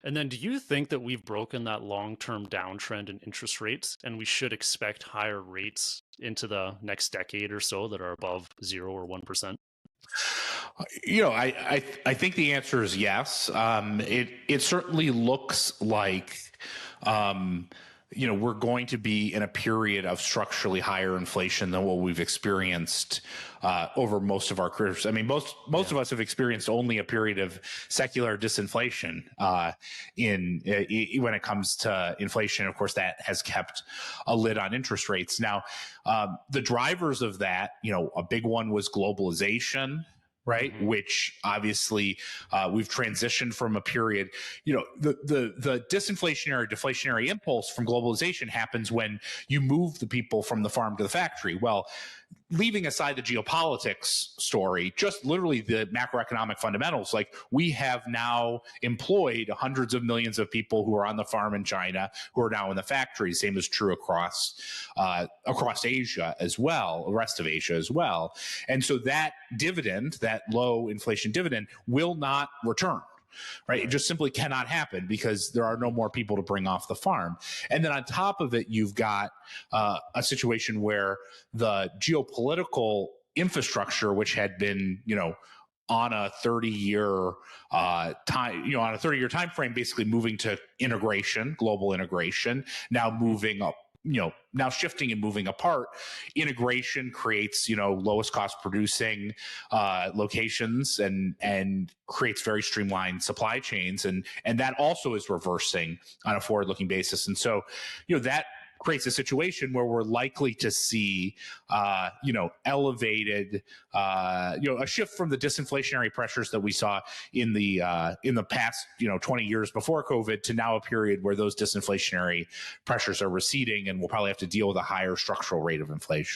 And then do you think that we've broken that long-term downtrend in interest rates and we should expect higher rates into the next decade or so that are above 0 or 1%? I think the answer is yes. It certainly looks like we're going to be in a period of structurally higher inflation than what we've experienced over most of our careers. I mean, most of us have experienced only a period of secular disinflation when it comes to inflation. Of course, that has kept a lid on interest rates. Now, the drivers of that, a big one was globalization. Right. Mm-hmm. Which obviously we've transitioned from a period, the disinflationary, deflationary impulse from globalization happens when you move the people from the farm to the factory. Well, leaving aside the geopolitics story, just literally the macroeconomic fundamentals, like we have now employed hundreds of millions of people who are on the farm in China who are now in the factory. Same is true across Asia as well, the rest of Asia as well. And so that dividend, that low inflation dividend, will not return. Right. It just simply cannot happen because there are no more people to bring off the farm. And then on top of it, you've got a situation where the geopolitical infrastructure, which had been, on a 30-year time frame, basically moving to integration, global integration, now moving up. Now shifting and moving apart. Integration creates, lowest cost producing locations and creates very streamlined supply chains. And that also is reversing on a forward looking basis. And so, that creates a situation where we're likely to see, elevated, a shift from the disinflationary pressures that we saw in the past, 20 years before COVID to now a period where those disinflationary pressures are receding, and we'll probably have to deal with a higher structural rate of inflation.